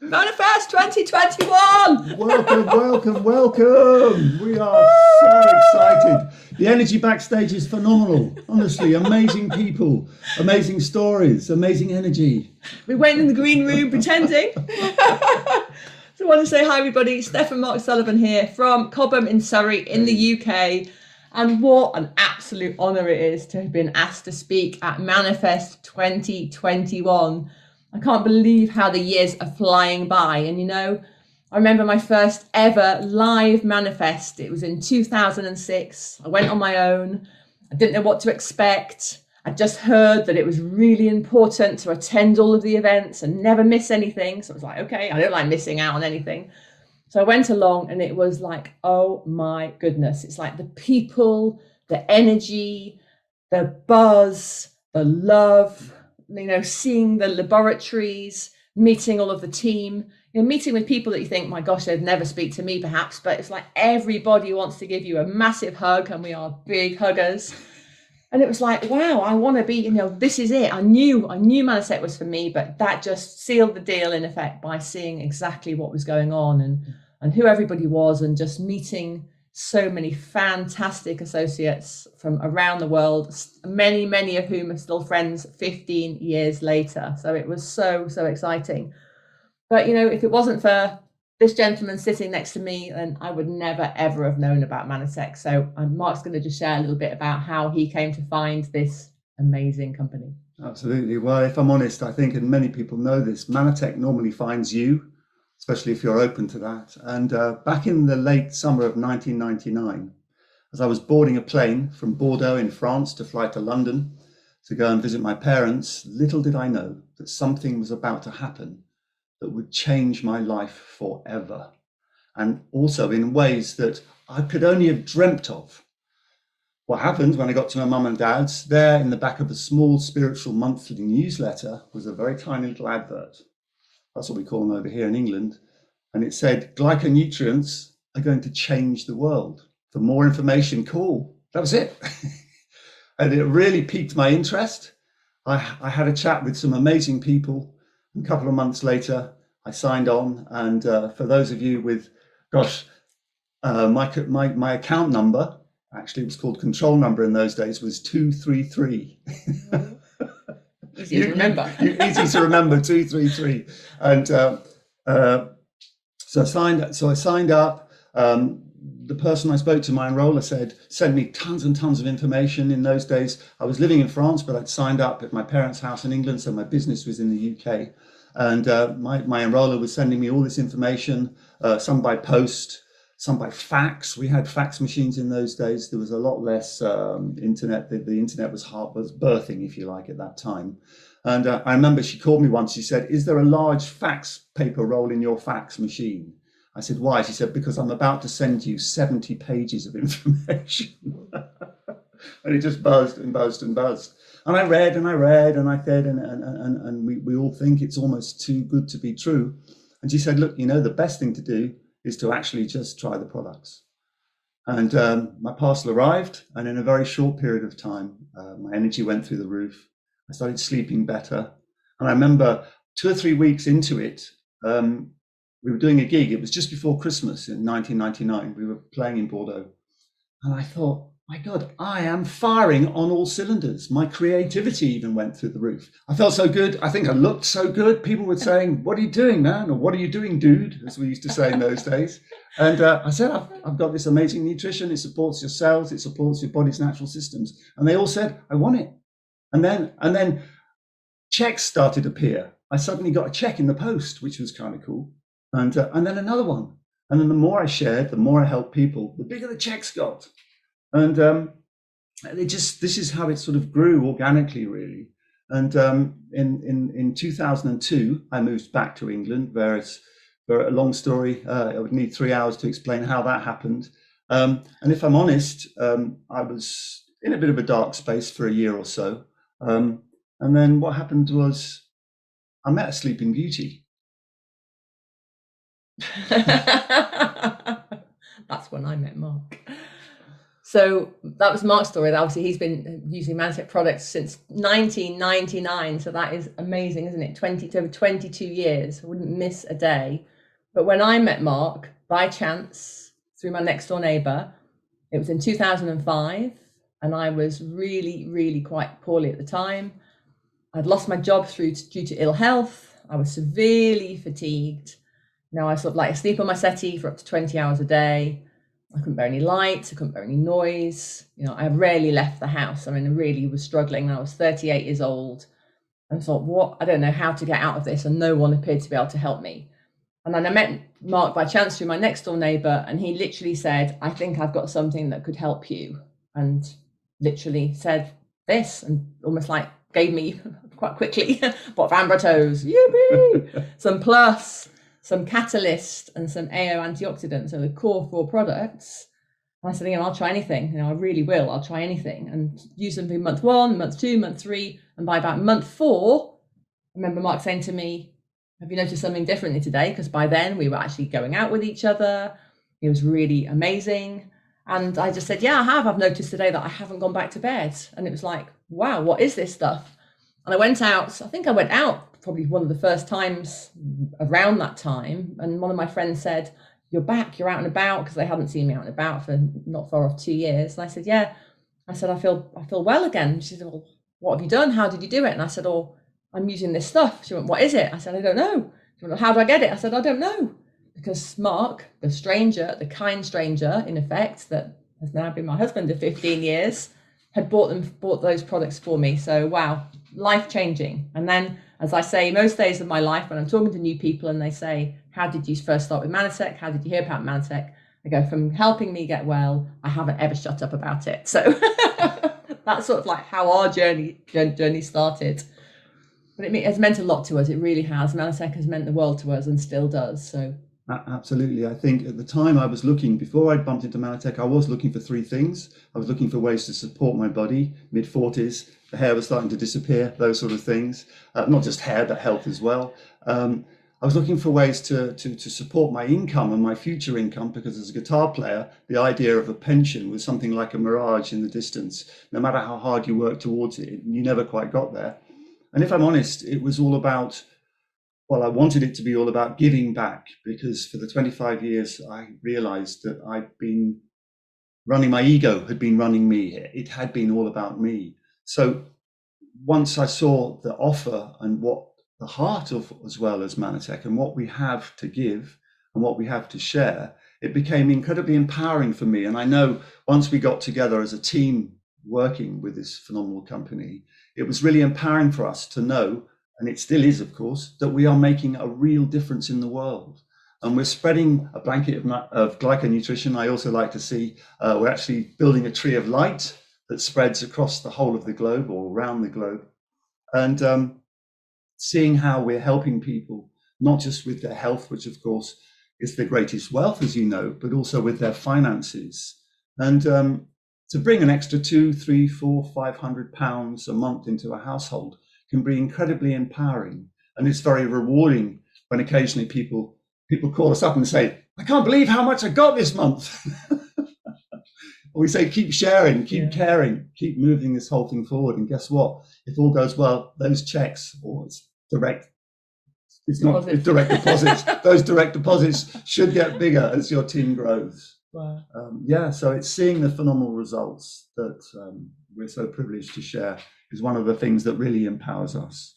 MannaFest 2021! Welcome, welcome, welcome. We are so excited. The energy backstage is phenomenal. Honestly, amazing people, amazing stories, amazing energy. We went in the green room pretending. So I want to say hi, everybody. Steph and Mark Sullivan here from Cobham in Surrey in the UK. And what an absolute honour it is to have been asked to speak at MannaFest 2021. I can't believe how the years are flying by. And you know, I remember my first ever live MannaFest. It was in 2006. I went on my own. I didn't know what to expect. I just heard that it was really important to attend all of the events and never miss anything. So I was like, okay, I don't like missing out on anything. So I went along and it was like, oh my goodness. It's like the people, the energy, the buzz, the love, you know, seeing the laboratories, meeting all of the team, you know, meeting with people that you think, my gosh, they'd never speak to me perhaps, but it's like everybody wants to give you a massive hug and we are big huggers. And it was like, wow, I want to be, you know, this is it. I knew MannaSec was for me, but that just sealed the deal in effect by seeing exactly what was going on and who everybody was and just meeting so many fantastic associates from around the world, many of whom are still friends 15 years later. So it was so exciting. But, you know, if it wasn't for this gentleman sitting next to me, then I would never, ever have known about MannaSec. So Mark's going to just share a little bit about how he came to find this amazing company. Absolutely. Well, if I'm honest, I think, and many people know this, MannaTech normally finds you, especially if you're open to that. And back in the late summer of 1999, as I was boarding a plane from Bordeaux in France to fly to London to go and visit my parents, little did I know that something was about to happen that would change my life forever. And also in ways that I could only have dreamt of. What happened when I got to my mum and dad's, there in the back of a small spiritual monthly newsletter was a very tiny little advert. That's what we call them over here in England. And it said, glyconutrients are going to change the world. For more information, call. That was it. And it really piqued my interest. I had a chat with some amazing people. A couple of months later, I signed on. And for those of you with, my account number, actually it was called control number in those days, was 233. Easy to remember. Easy to remember, 233. And so I signed up. The person I spoke to, my enroller, sent me tons and tons of information. In those days, I was living in France, but I'd signed up at my parents' house in England, so my business was in the UK. And my enroller was sending me all this information, some by post, some by fax. We had fax machines in those days. There was a lot less internet. The internet was birthing, if you like, at that time. And I remember she called me once. She said, "Is there a large fax paper roll in your fax machine?" I said, "Why?" She said, "Because I'm about to send you 70 pages of information." And it just buzzed and buzzed and buzzed. And I read and I read and I said, and we all think it's almost too good to be true. And she said, "Look, you know, the best thing to do is to actually just try the products." And my parcel arrived, and in a very short period of time, my energy went through the roof. I started sleeping better. And I remember 2 or 3 weeks into it, we were doing a gig. It was just before Christmas in 1999. We were playing in Bordeaux. And I thought, my God, I am firing on all cylinders. My creativity even went through the roof. I felt so good. I think I looked so good. People were saying, "What are you doing, man?" Or "What are you doing, dude?" as we used to say in those days. And I said, I've got this amazing nutrition. It supports your cells. It supports your body's natural systems. And they all said, "I want it." And then checks started to appear. I suddenly got a check in the post, which was kind of cool. And then another one. And then the more I shared, the more I helped people, the bigger the checks got. And this is how it sort of grew organically, really. And in 2002, I moved back to England. For a long story, I would need 3 hours to explain how that happened. And if I'm honest, I was in a bit of a dark space for a year or so. And then what happened was I met a Sleeping Beauty. That's when I met Mark. So that was Mark's story. Obviously, he's been using MannaTech products since 1999. So that is amazing, isn't it? Over 22 years. I wouldn't miss a day. But when I met Mark, by chance, through my next door neighbour, it was in 2005. And I was really, really quite poorly at the time. I'd lost my job due to ill health. I was severely fatigued. Now I sort of like sleep on my settee for up to 20 hours a day. I couldn't bear any light, I couldn't bear any noise. I rarely left the house. I mean, I really was struggling. I was 38 years old and thought, I don't know how to get out of this. And no one appeared to be able to help me. And then I met Mark by chance through my next door neighbour. And he literally said, I think I've got something that could help you. And literally said this and almost like gave me quite quickly a bottle of Ambratos, yippee, some Plus, some Catalyst and some AO antioxidants, so the core 4 products. And I said, I'll try anything. I really will. I'll try anything and use them for month 1, month 2, month 3. And by about month 4, I remember Mark saying to me, have you noticed something differently today? Because by then we were actually going out with each other. It was really amazing. And I just said, yeah, I have. I've noticed today that I haven't gone back to bed. And it was like, wow, what is this stuff? And I went out. I think I went out probably one of the first times around that time. And one of my friends said, you're back, you're out and about, because they hadn't seen me out and about for not far off 2 years. And I said, yeah. I said, I feel well again. She said, well, what have you done? How did you do it? And I said, oh, I'm using this stuff. She went, what is it? I said, I don't know. She went, how do I get it? I said, I don't know. Because Mark, the stranger, the kind stranger, in effect, that has now been my husband of 15 years, had bought those products for me. So, wow, life-changing. And then, as I say, most days of my life, when I'm talking to new people and they say, how did you first start with MannaTech? How did you hear about MannaTech? I go, from helping me get well, I haven't ever shut up about it. So that's sort of like how our journey started. But it has meant a lot to us. It really has. MannaTech has meant the world to us and still does. So. Absolutely. I think at the time I was looking, before I bumped into MannaTech, I was looking for 3 things. I was looking for ways to support my body, mid-40s, the hair was starting to disappear, those sort of things. Not just hair, but health as well. I was looking for ways to support my income and my future income, because as a guitar player, the idea of a pension was something like a mirage in the distance. No matter how hard you worked towards it, you never quite got there. And if I'm honest, it was all about, well, I wanted it to be all about giving back, because for the 25 years, I realized that I'd been running, my ego had been running me. It had been all about me. So once I saw the offer and what the heart of, as well as MannaTech, and what we have to give and what we have to share, it became incredibly empowering for me. And I know once we got together as a team working with this phenomenal company, it was really empowering for us to know, and it still is, of course, that we are making a real difference in the world. And we're spreading a blanket of glyconutrition. I also like to see we're actually building a tree of light that spreads across the whole of the globe, or around the globe. And seeing how we're helping people, not just with their health, which of course is their greatest wealth, as you know, but also with their finances. And to bring an extra 2, 3, 4, 500 pounds a month into a household can be incredibly empowering. And it's very rewarding when occasionally people call us up and say, I can't believe how much I got this month. We say, keep sharing, keep caring, keep moving this whole thing forward. And guess what? If all goes well, those checks, or it's direct deposits, those direct deposits should get bigger as your team grows. Wow. So it's seeing the phenomenal results that we're so privileged to share is one of the things that really empowers us.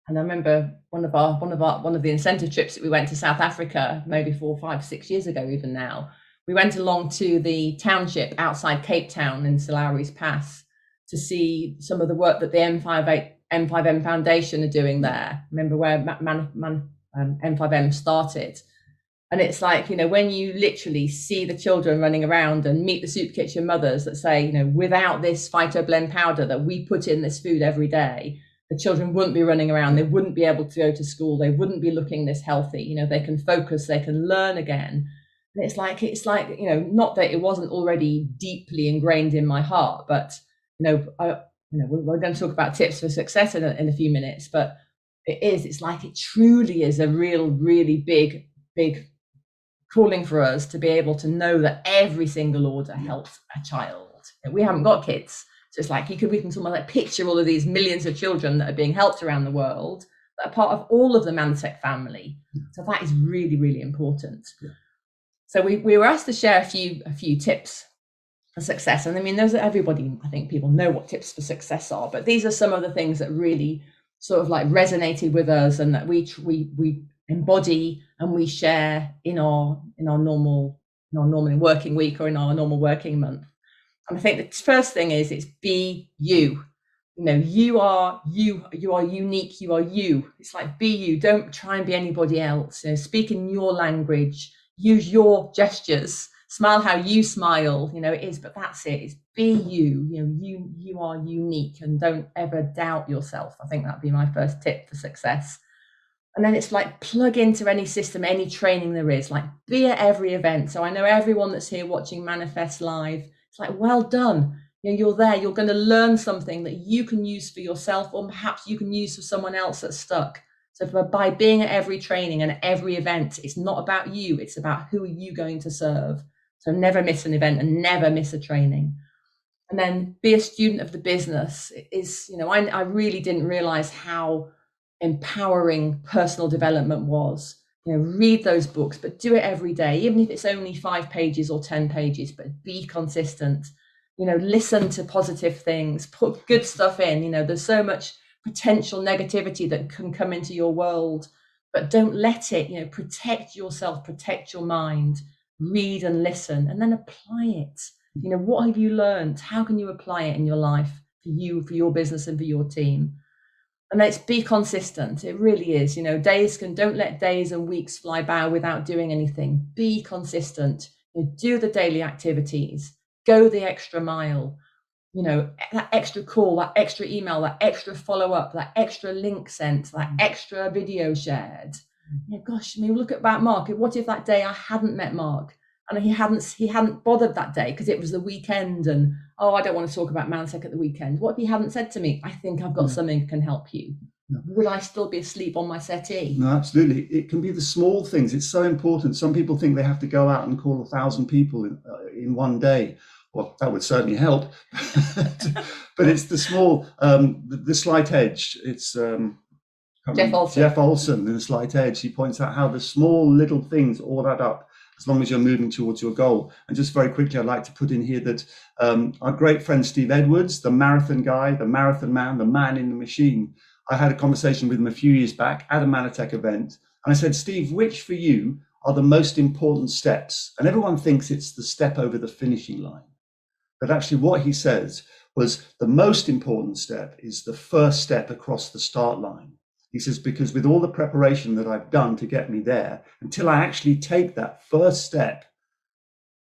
And I remember one of the incentive trips that we went to South Africa, maybe 4, 5, 6 years ago, even now. We went along to the township outside Cape Town in Salari's Pass to see some of the work that the M5M Foundation are doing there. Remember where M5M started? And it's like, when you literally see the children running around and meet the soup kitchen mothers that say, without this phytoblend powder that we put in this food every day, the children wouldn't be running around. They wouldn't be able to go to school. They wouldn't be looking this healthy. They can focus, they can learn again. And it's like, not that it wasn't already deeply ingrained in my heart, but, we're going to talk about tips for success in a few minutes, but it's like, it truly is a really big calling for us to be able to know that every single order helps a child. helped. And we haven't got kids. So it's like we can sort of like picture all of these millions of children that are being helped around the world that are part of all of the ManTech family. So that is really, really important. Yeah. So we were asked to share a few tips for success. And I mean, everybody, I think people know what tips for success are, but these are some of the things that really sort of like resonated with us and that we embody and we share in our normal working week or in our normal working month. And I think the first thing is it's be you. You know, you are unique, you are you. It's like be you, don't try and be anybody else. You know, speak in your language, use your gestures, smile how you smile, you know, it is, but that's it. It's be you. You know, you are unique and don't ever doubt yourself. I think that'd be my first tip for success. And then it's like plug into any system, any training there is, like be at every event. So I know everyone that's here watching MannaFest live, it's like, well done. You know, you're there, you're going to learn something that you can use for yourself, or perhaps you can use for someone else that's stuck. So by being at every training and every event, it's not about you, it's about who are you going to serve. So never miss an event and never miss a training. And then be a student of the business. It is, you know, I really didn't realize how empowering personal development was. You know, read those books, but do it every day, even if it's only 5 pages or 10 pages, but be consistent. You know, listen to positive things, put good stuff in. You know, there's so much potential negativity that can come into your world, but don't let it. You know, protect yourself, protect your mind, read and listen, and then apply it. You know, what have you learned? How can you apply it in your life for you, for your business and for your team? And let's be consistent. It really is. You know, don't let days and weeks fly by without doing anything. Be consistent. You know, do the daily activities. Go the extra mile. You know, that extra call, that extra email, that extra follow-up, that extra link sent, that extra video shared. You know, gosh, I mean, look at Mark. What if that day I hadn't met Mark and he hadn't bothered that day because it was the weekend and I don't want to talk about ManTech at the weekend. What if he hadn't said to me, I think I've got something that can help you? Would I still be asleep on my settee? No, absolutely. It can be the small things. It's so important. Some people think they have to go out and call 1,000 people in one day. Well, that would certainly help. But it's the small, the slight edge. It's Jeff Olson in the slight edge. He points out how the small little things all add up as long as you're moving towards your goal. And just very quickly, I'd like to put in here that our great friend Steve Edwards, the marathon guy, the marathon man, the man in the machine, I had a conversation with him a few years back at a MannaTech event. And I said, Steve, which for you are the most important steps? And everyone thinks it's the step over the finishing line. But actually what he says was the most important step is the first step across the start line. He says, because with all the preparation that I've done to get me there, until I actually take that first step,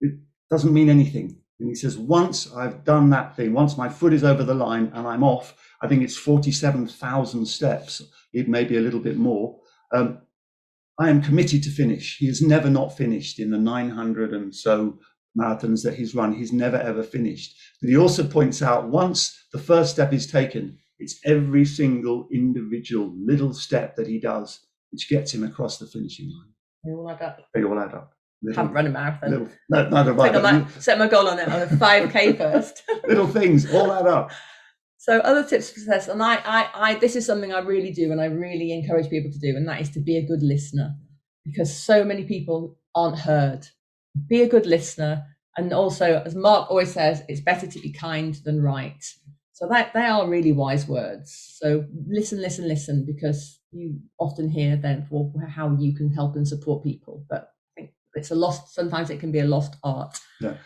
it doesn't mean anything. And he says, once I've done that thing, once my foot is over the line and I'm off, I think it's 47,000 steps, it may be a little bit more, I am committed to finish. He has never not finished in the 900 and so marathons that he's run. He's never, ever finished. But he also points out once the first step is taken, it's every single individual little step that he does, which gets him across the finishing line. They all add up. They all add up. I haven't run a marathon. No, neither have I. Set my goal on it on a 5K first. Little things all add up. So other tips for success, and I this is something I really do and I really encourage people to do, and that is to be a good listener, because so many people aren't heard. Be a good listener, and also, as Mark always says, it's better to be kind than right. So they are really wise words. So listen, because you often hear then for how you can help and support people. But I think sometimes it can be a lost art. Yeah.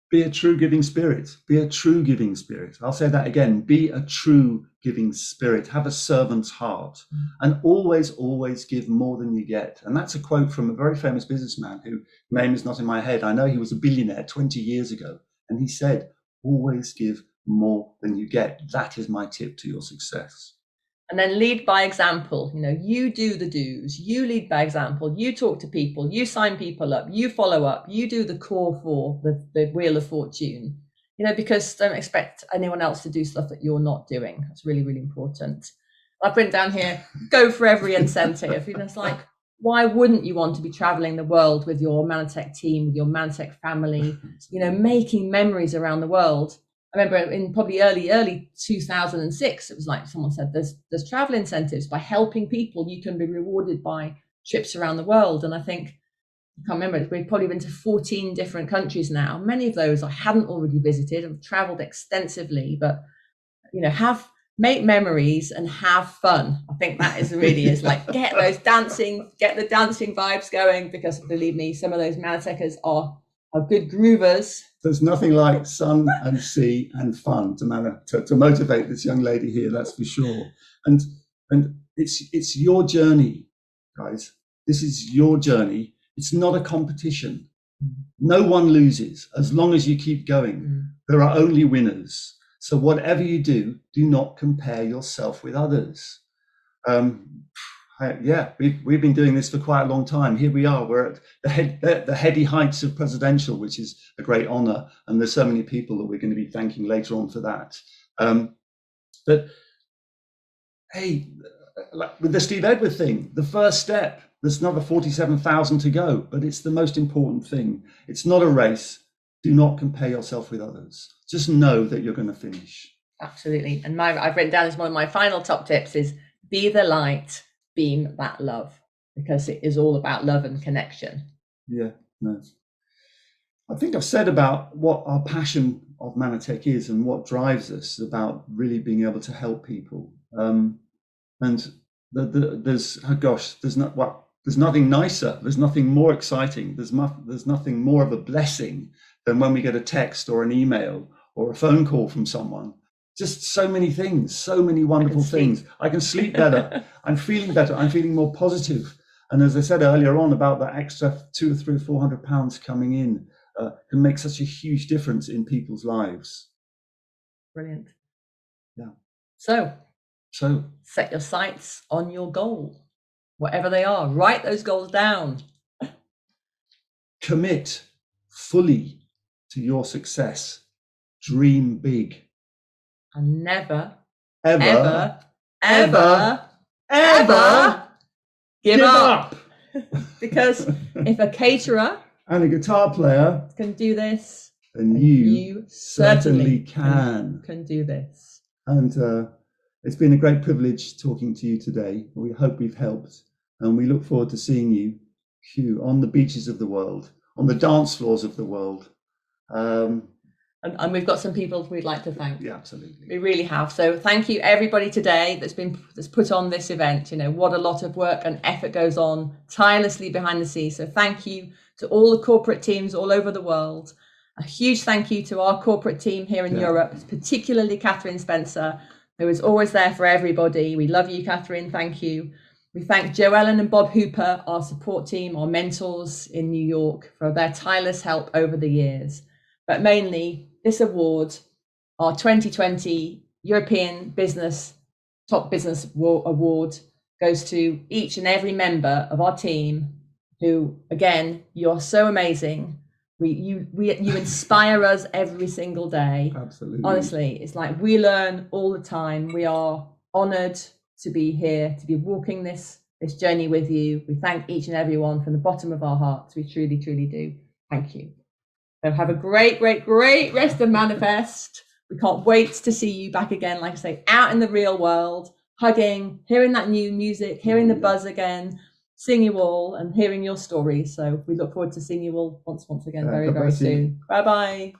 Be a true giving spirit. Be a true giving spirit. I'll say that again. Be a true giving spirit. Have a servant's heart. And always, always give more than you get. And that's a quote from a very famous businessman whose name is not in my head. I know he was a billionaire 20 years ago. And he said, always give more than you get. That is my tip to your success. And then lead by example. You know, you do the do's, you lead by example, you talk to people, you sign people up, you follow up, you do the core for the Wheel of Fortune, you know, because don't expect anyone else to do stuff that you're not doing. That's really, really important. I've written down here, go for every incentive. You know, it's like, why wouldn't you want to be traveling the world with your MannaTech team, with your MannaTech family, making memories around the world? I remember in probably early 2006, it was like someone said, there's travel incentives. By helping people, you can be rewarded by trips around the world. And I think, I can't remember, we've probably been to 14 different countries now. Many of those I hadn't already visited. I've traveled extensively, but make memories and have fun. I think that is is like get the dancing vibes going, because believe me, some of those MannaTechers are good groovers. There's nothing like sun and sea and fun to motivate this young lady here, that's for sure. And it's your journey, guys. This is your journey. It's not a competition. No one loses as long as you keep going. There are only winners. So whatever you do, do not compare yourself with others. We've been doing this for quite a long time. Here we are. We're at the heady heights of presidential, which is a great honor. And there's so many people that we're going to be thanking later on for that. But hey, like with the Steve Edward thing, the first step, there's another 47,000 to go, but it's the most important thing. It's not a race. Do not compare yourself with others. Just know that you're going to finish. Absolutely. And I've written down as one of my final top tips is be the light, beam that love, because it is all about love and connection. Yeah, no. I think I've said about what our passion of MannaTech is and what drives us about really being able to help people. And there's nothing nicer. There's nothing more exciting. There's nothing more of a blessing than when we get a text or an email or a phone call from someone. Just so many things, so many wonderful things. I can sleep better. I'm feeling better. I'm feeling more positive. And as I said earlier on about that extra 200 or 300 or 400 pounds coming in can make such a huge difference in people's lives. Brilliant. Yeah. So set your sights on your goal, whatever they are. Write those goals down. Commit fully to your success. Dream big. And never, ever give up. Because if a caterer and a guitar player can do this, then you certainly can do this. And it's been a great privilege talking to you today. We hope we've helped, and we look forward to seeing you on the beaches of the world, on the dance floors of the world. And we've got some people we'd like to thank. Yeah, absolutely. We really have. So thank you everybody today that's put on this event. What a lot of work and effort goes on tirelessly behind the scenes. So thank you to all the corporate teams all over the world. A huge thank you to our corporate team here in Europe, particularly Catherine Spencer, who is always there for everybody. We love you, Catherine. Thank you. We thank Joellen and Bob Hooper, our support team, our mentors in New York, for their tireless help over the years. But mainly, this award, our 2020 European Top Business Award, goes to each and every member of our team who, again, you're so amazing. You inspire us every single day. Absolutely. Honestly, it's like we learn all the time. We are honored to be here, to be walking this journey with you. We thank each and every one from the bottom of our hearts. We truly, truly do. Thank you. So have a great, great, great rest of MannaFest. We can't wait to see you back again, like I say, out in the real world, hugging, hearing that new music, hearing the buzz again, seeing you all and hearing your stories. So we look forward to seeing you all once again very, very soon. Bye-bye.